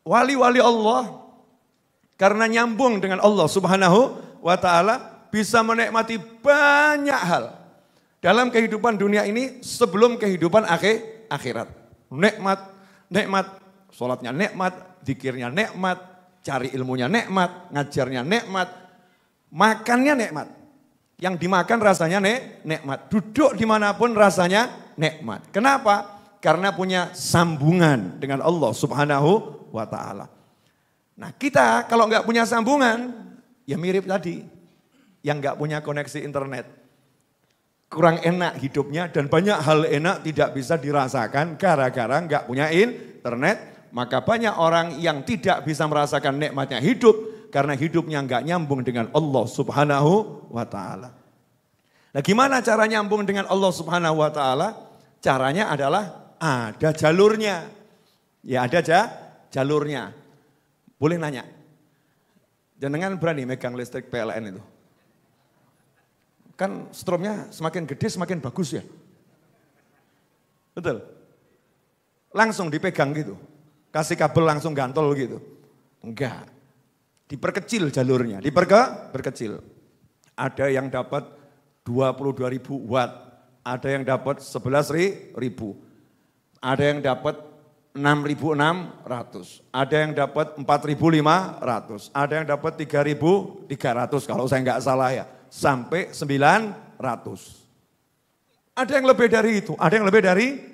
wali-wali Allah karena nyambung dengan Allah Subhanahu wa ta'ala bisa menikmati banyak hal dalam kehidupan dunia ini sebelum kehidupan akhirat. Nikmat, sholatnya nikmat, zikirnya nikmat, cari ilmunya nikmat, ngajarnya nikmat, makannya nikmat. Yang dimakan rasanya nikmat, duduk dimanapun rasanya nikmat. Kenapa? Karena punya sambungan dengan Allah Subhanahu wa ta'ala. Nah kita kalau nggak punya sambungan, ya mirip tadi, yang nggak punya koneksi internet. Kurang enak hidupnya dan banyak hal enak tidak bisa dirasakan gara-gara nggak punya internet. Maka banyak orang yang tidak bisa merasakan nikmatnya hidup karena hidupnya nggak nyambung dengan Allah Subhanahu wa ta'ala. Nah gimana cara nyambung dengan Allah Subhanahu wa ta'ala? Caranya adalah ada jalurnya. Ya ada jalurnya. Boleh nanya, jenengan berani megang listrik PLN itu? Kan stromnya semakin gede semakin bagus ya. Betul? Langsung dipegang gitu. Kasih kabel langsung gantol gitu. Enggak. Diperkecil jalurnya, diperkecil. Ada yang dapat 22.000 watt, ada yang dapat 11.000, ada yang dapat 6.600, ada yang dapat 4.500, ada yang dapat 3.300 kalau saya nggak salah ya, sampai 900. Ada yang lebih dari itu, ada yang lebih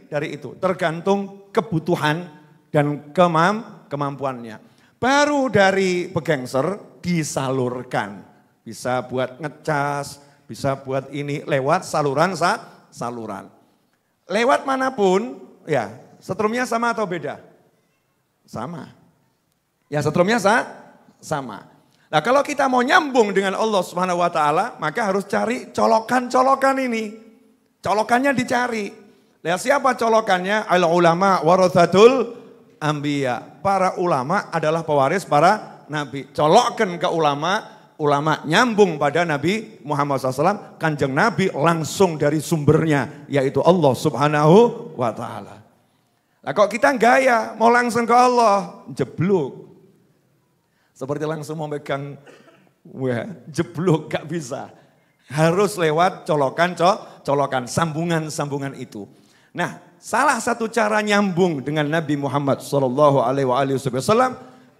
dari itu, tergantung kebutuhan dan kemampuannya. Baru dari begengser disalurkan, bisa buat ngecas, bisa buat ini lewat saluran. Lewat manapun, ya setrumnya sama atau beda? Sama. Ya setrumnya sama. Nah kalau kita mau nyambung dengan Allah Subhanahu wa ta'ala, maka harus cari colokan-colokan ini. Colokannya dicari. Lihat siapa colokannya? Al-ulama warathatul anbiya. Para ulama adalah pewaris para nabi. Colokkan ke ulama nyambung pada Nabi Muhammad SAW. Kanjeng Nabi langsung dari sumbernya, yaitu Allah Subhanahu wa ta'ala. Nah kok kita gaya, mau langsung ke Allah, jeblok. Seperti langsung mau megang, jeblok gak bisa. Harus lewat colokan, sambungan itu. Nah salah satu cara nyambung dengan Nabi Muhammad SAW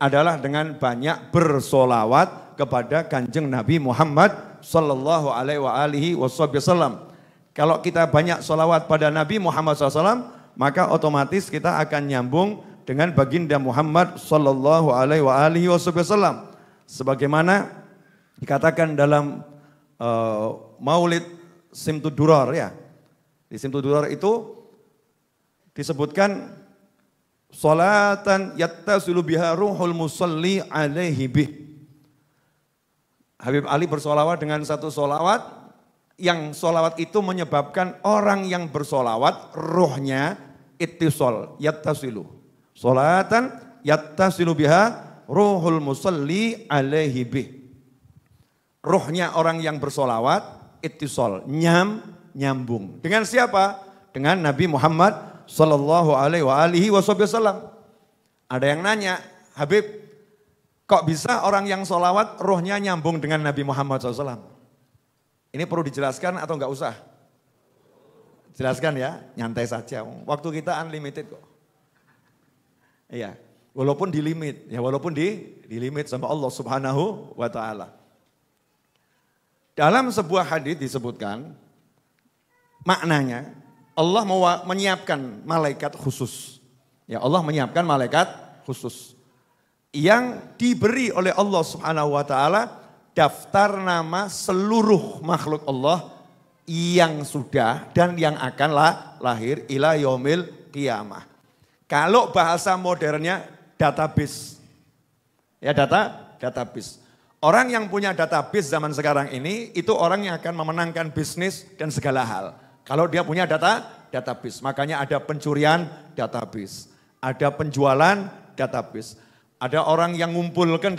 adalah dengan banyak bersolawat kepada kanjeng Nabi Muhammad SAW. Kalau kita banyak solawat pada Nabi Muhammad SAW, maka otomatis kita akan nyambung dengan baginda Muhammad SAW. Sebagaimana dikatakan dalam Maulid Simtud Durar ya. Di Simtud Durar itu disebutkan salatan yattasilu biha ruhul musalli alaihi bih. Habib Ali bersolawat dengan satu solawat, yang solawat itu menyebabkan orang yang bersolawat rohnya ittisal, yattasilu. Salatan yattasilu biha ruhul musalli alaihi bih. Rohnya orang yang bersolawat ittisal, nyambung. Dengan siapa? Dengan Nabi Muhammad sallallahu alaihi wasallam. Ada yang nanya, Habib, kok bisa orang yang solawat rohnya nyambung dengan Nabi Muhammad SAW? Ini perlu dijelaskan atau enggak usah? Jelaskan ya, nyantai saja. Waktu kita unlimited kok. Iya, walaupun di limit, ya walaupun di limit sama Allah Subhanahu wa ta'ala. Dalam sebuah hadis disebutkan, maknanya Allah mau menyiapkan malaikat khusus. Ya Allah menyiapkan malaikat khusus yang diberi oleh Allah Subhanahu wa ta'ala daftar nama seluruh makhluk Allah yang sudah dan yang akan lahir ila yaumil qiyamah. Kalau bahasa modernnya database. Ya database. Orang yang punya database zaman sekarang ini itu orang yang akan memenangkan bisnis dan segala hal. Kalau dia punya database, makanya ada pencurian database, ada penjualan database, ada orang yang ngumpulkan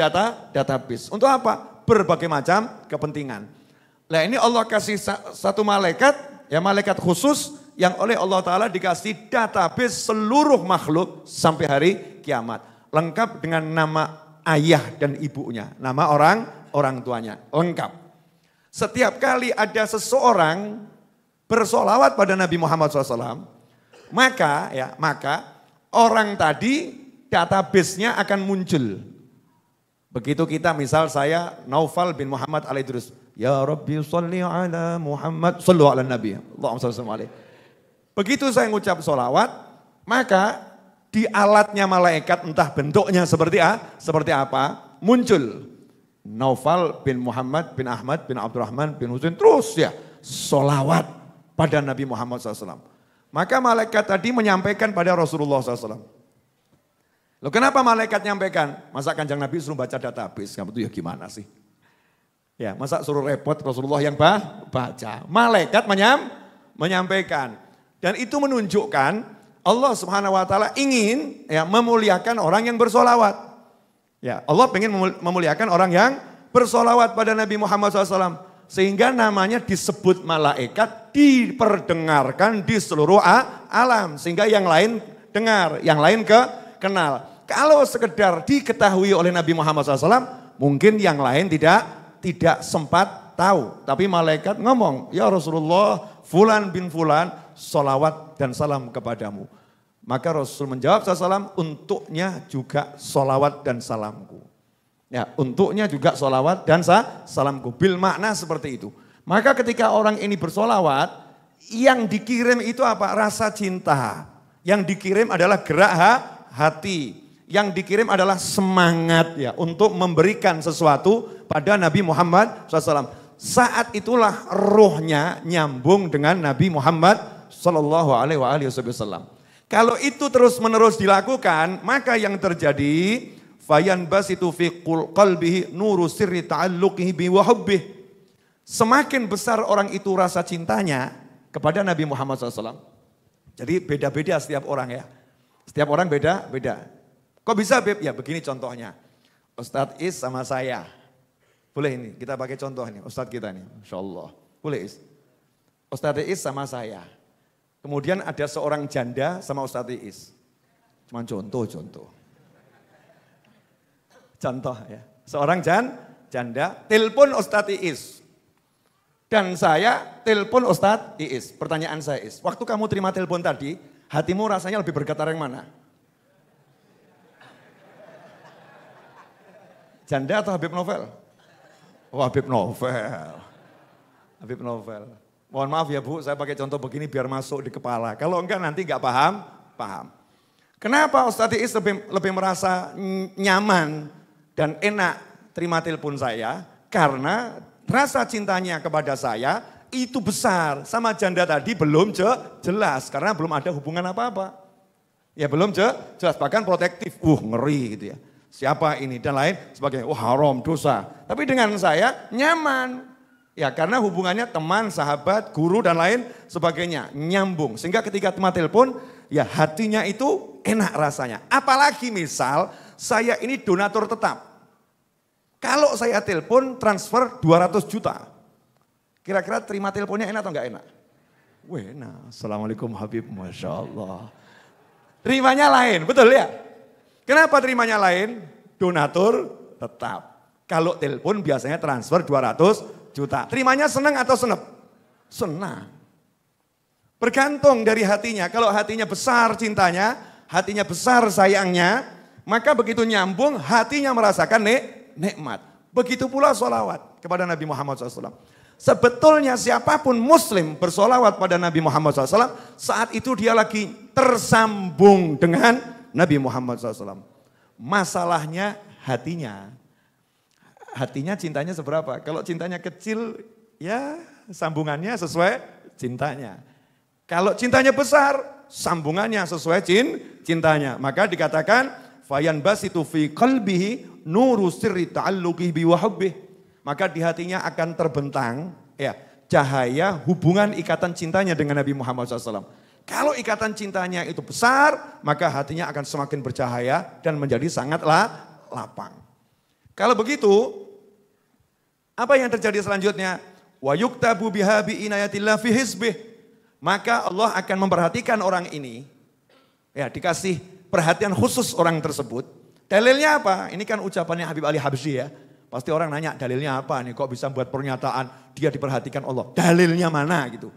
database. Untuk apa? Berbagai macam kepentingan. Nah ini Allah kasih satu malaikat, ya malaikat khusus yang oleh Allah Ta'ala dikasih database seluruh makhluk sampai hari kiamat. lengkap dengan nama ayah dan ibunya, nama orang tuanya, lengkap. Setiap kali ada seseorang bersolawat pada Nabi Muhammad SAW, maka orang tadi database-nya akan muncul. Begitu kita, misal saya Naufal bin Muhammad al-Idrus, ya Rabbi sholli ala Muhammad, sallu ala Nabi, Allahumma sholli alaihi. Begitu saya ngucap sholawat, maka di alatnya malaikat, entah bentuknya seperti apa, muncul Naufal bin Muhammad bin Ahmad bin Abdurrahman bin Husain, terus ya sholawat pada Nabi Muhammad SAW. Maka malaikat tadi menyampaikan pada Rasulullah SAW. Loh, kenapa malaikat nyampaikan? Masa Kanjeng Nabi suruh baca database, kamu tuh ya gimana sih? Ya, masa suruh repot Rasulullah yang baca. Malaikat menyampaikan. Dan itu menunjukkan Allah Subhanahu wa taala ingin ya memuliakan orang yang bersolawat. Ya, Allah ingin memuliakan orang yang bersolawat pada Nabi Muhammad SAW. Sehingga namanya disebut malaikat, diperdengarkan di seluruh alam. Sehingga yang lain dengar, yang lain kenal. Kalau sekedar diketahui oleh Nabi Muhammad SAW, mungkin yang lain tidak sempat tahu. Tapi malaikat ngomong, ya Rasulullah, fulan bin fulan, solawat dan salam kepadamu. Maka Rasul menjawab SAW, untuknya juga solawat dan salamku. Ya, untuknya juga solawat dan salamku. Bil makna seperti itu. Maka ketika orang ini bersolawat, yang dikirim itu apa? Rasa cinta. Yang dikirim adalah gerak hati. Yang dikirim adalah semangat ya untuk memberikan sesuatu pada Nabi Muhammad SAW. Saat itulah rohnya nyambung dengan Nabi Muhammad SAW. Kalau itu terus-menerus dilakukan, maka yang terjadi fayan basitu fi qalbihi nuru sirri ta'alluqihi bi wa hubbihi. Semakin besar orang itu rasa cintanya kepada Nabi Muhammad SAW. Jadi beda-beda setiap orang ya. Setiap orang beda-beda. Kok bisa Beb? Ya begini contohnya. Ustadz Is sama saya. Boleh ini, kita pakai contoh nih, Ustadz kita nih. Masya Allah. Boleh Is. Ustadz Is sama saya. Kemudian ada seorang janda sama Ustadz Is. Cuma contoh. Contoh ya. Seorang janda telepon Ustadz Is. Dan saya telepon Ustadz Is. Pertanyaan saya Is, waktu kamu terima telepon tadi, hatimu rasanya lebih bergetar yang mana? Janda atau Habib Novel? Oh Habib Novel. Habib Novel. Mohon maaf ya Bu, saya pakai contoh begini biar masuk di kepala. Kalau enggak nanti enggak paham. Kenapa Ustadz Is lebih merasa nyaman dan enak terima telepon saya? Karena rasa cintanya kepada saya itu besar. Sama janda tadi belum jelas karena belum ada hubungan apa-apa. Ya belum jelas, bahkan protektif. Ngeri gitu ya. Siapa ini dan lain sebagainya. Haram, dosa. Tapi dengan saya nyaman. Ya karena hubungannya teman, sahabat, guru dan lain sebagainya. Nyambung. Sehingga ketika teman telepon ya hatinya itu enak rasanya. Apalagi misal saya ini donatur tetap. Kalau saya telepon transfer 200 juta. Kira-kira terima teleponnya enak atau enggak enak? Enak. Assalamualaikum Habib, Masya Allah. Terimanya lain, betul ya? Kenapa terimanya lain? Donatur tetap. Kalau telepon biasanya transfer 200 juta. Terimanya senang atau senep? Senang. Bergantung dari hatinya. Kalau hatinya besar cintanya, hatinya besar sayangnya, maka begitu nyambung hatinya merasakan nikmat. Begitu pula sholawat kepada Nabi Muhammad SAW. Sebetulnya siapapun muslim bersolawat pada Nabi Muhammad SAW, saat itu dia lagi tersambung dengan Nabi Muhammad SAW. Masalahnya hatinya. Hatinya cintanya seberapa? Kalau cintanya kecil, ya sambungannya sesuai cintanya. Kalau cintanya besar, sambungannya sesuai cintanya. Maka dikatakan, fayan basitu fi qalbihi nuru sirri ta'alluqihi bi wa hubbihi. Maka di hatinya akan terbentang ya cahaya hubungan ikatan cintanya dengan Nabi Muhammad SAW. Kalau ikatan cintanya itu besar, maka hatinya akan semakin bercahaya dan menjadi sangatlah lapang. Kalau begitu, apa yang terjadi selanjutnya? Wa yuktabu biha bi inayatillah fi hizbih. Maka Allah akan memperhatikan orang ini. Ya, dikasih perhatian khusus orang tersebut Dalilnya apa? Ini kan ucapannya Habib Ali Habsyi ya. Pasti orang nanya dalilnya apa nih, kok bisa buat pernyataan dia diperhatikan Allah. Dalilnya mana gitu.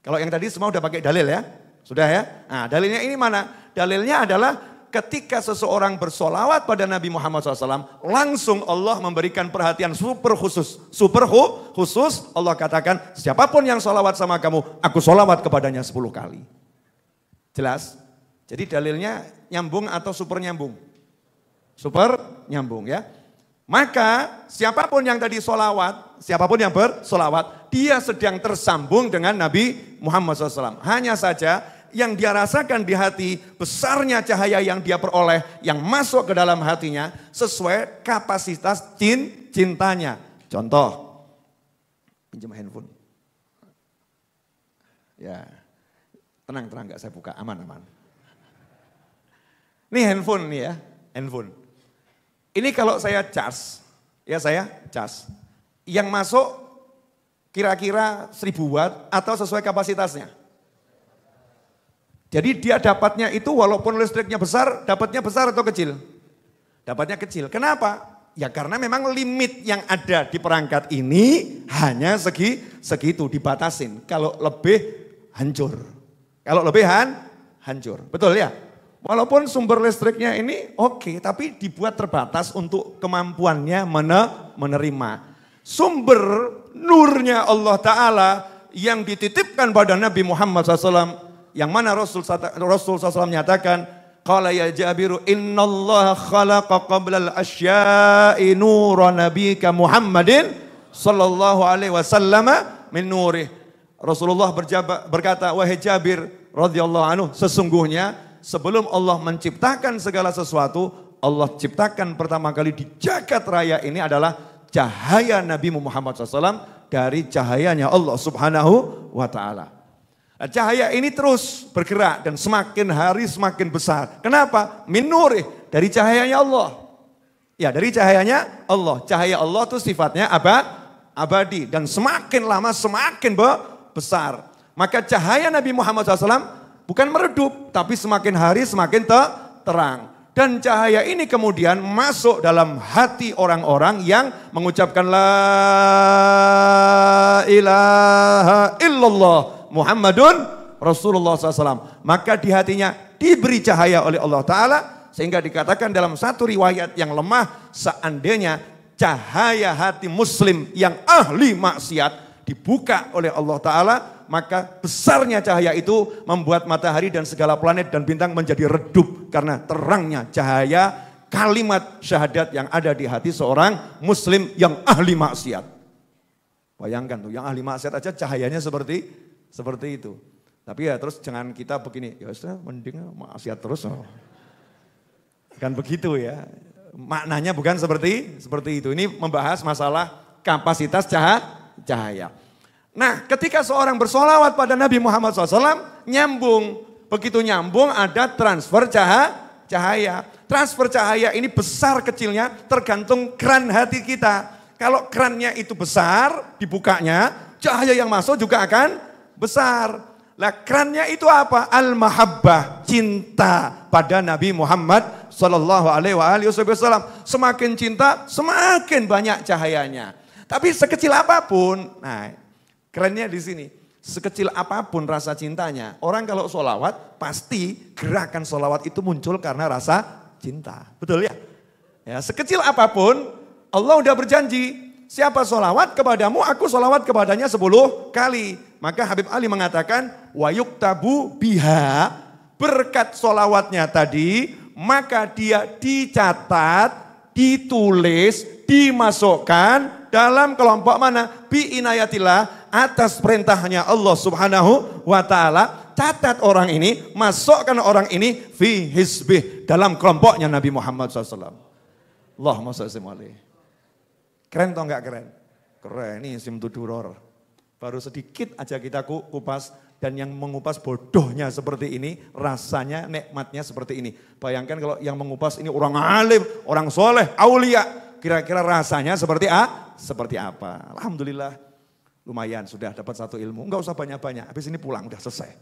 Kalau yang tadi semua udah pakai dalil ya. Sudah ya? Nah dalilnya ini mana? Dalilnya adalah ketika seseorang bersolawat pada Nabi Muhammad SAW, langsung Allah memberikan perhatian super khusus. Super khusus Allah katakan, siapapun yang solawat sama kamu, aku solawat kepadanya 10 kali. Jelas? Jadi dalilnya nyambung atau super nyambung? Super nyambung ya. Maka siapapun yang tadi solawat, siapapun yang bersolawat, dia sedang tersambung dengan Nabi Muhammad SAW. Hanya saja yang dia rasakan di hati, besarnya cahaya yang dia peroleh, yang masuk ke dalam hatinya, sesuai kapasitas cintanya. Contoh, pinjam handphone. Ya, tenang gak saya buka, aman. Ini handphone nih ya, handphone. Ini kalau saya cas, ya saya cas. Yang masuk kira-kira 1000 watt atau sesuai kapasitasnya. Jadi dia dapatnya itu walaupun listriknya besar, dapatnya besar atau kecil? Dapatnya kecil. Kenapa? Ya karena memang limit yang ada di perangkat ini hanya segitu, dibatasin. Kalau lebih hancur. Kalau lebih hancur. Betul ya? Walaupun sumber listriknya ini oke, tapi dibuat terbatas untuk kemampuannya menerima. Sumber nurnya Allah Ta'ala yang dititipkan pada Nabi Muhammad SAW, yang mana Rasul SAW menyatakan, qala ya Jabiru innallaha khalaqa qablal asya'i nura nabika Muhammadin sallallahu alaihi wasallam min nurih. Rasulullah berkata, wahai Jabir radhiyallahu anhu, sesungguhnya sebelum Allah menciptakan segala sesuatu, Allah ciptakan pertama kali di jagat raya ini adalah cahaya Nabi Muhammad SAW dari cahayanya Allah Subhanahu wa Ta'ala. Nah, cahaya ini terus bergerak dan semakin hari semakin besar. Kenapa? Min nurih, dari cahayanya Allah. Ya, dari cahayanya Allah. Cahaya Allah itu sifatnya abadi dan semakin lama semakin besar. Maka cahaya Nabi Muhammad SAW bukan meredup, tapi semakin hari semakin terang. Dan cahaya ini kemudian masuk dalam hati orang-orang yang mengucapkan la ilaha illallah Muhammadun Rasulullah SAW. Maka di hatinya diberi cahaya oleh Allah Ta'ala, sehingga dikatakan dalam satu riwayat yang lemah, seandainya cahaya hati muslim yang ahli maksiat dibuka oleh Allah Ta'ala, maka besarnya cahaya itu membuat matahari dan segala planet dan bintang menjadi redup karena terangnya cahaya kalimat syahadat yang ada di hati seorang muslim yang ahli maksiat. Bayangkan tuh, yang ahli maksiat aja cahayanya seperti itu. Tapi ya terus jangan kita begini, ya sudah mending maksiat terus. Kan begitu ya. Maknanya bukan seperti itu. Ini membahas masalah kapasitas cahaya. Nah, ketika seorang bersolawat pada Nabi Muhammad SAW, nyambung. Begitu nyambung ada transfer cahaya. Transfer cahaya ini besar kecilnya tergantung keran hati kita. Kalau kerannya itu besar, dibukanya, cahaya yang masuk juga akan besar. Lah kerannya itu apa? Al-mahabbah, cinta pada Nabi Muhammad SAW. Semakin cinta, semakin banyak cahayanya. Tapi sekecil apapun, nah kerennya di sini, sekecil apapun rasa cintanya, orang kalau sholawat pasti gerakan sholawat itu muncul karena rasa cinta. Betul ya? Ya, sekecil apapun Allah udah berjanji, siapa sholawat kepadamu, aku sholawat kepadanya 10 kali. Maka Habib Ali mengatakan, wa yuktabu biha, berkat sholawatnya tadi, maka dia dicatat, ditulis, dimasukkan dalam kelompok mana? Bi inayatillah, atas perintahnya Allah Subhanahu wa Ta'ala. Catat orang ini, masukkan orang ini fi hizbih, dalam kelompoknya Nabi Muhammad SAW. Allahumma shalli alaihi. Keren atau enggak keren? Keren, ini simtu duror. Baru sedikit aja kita kupas, dan yang mengupas bodohnya seperti ini, rasanya nikmatnya seperti ini. Bayangkan kalau yang mengupas ini orang alim, orang soleh, aulia, kira-kira rasanya seperti apa? Alhamdulillah. Lumayan sudah dapat satu ilmu, enggak usah banyak-banyak, habis ini pulang udah selesai.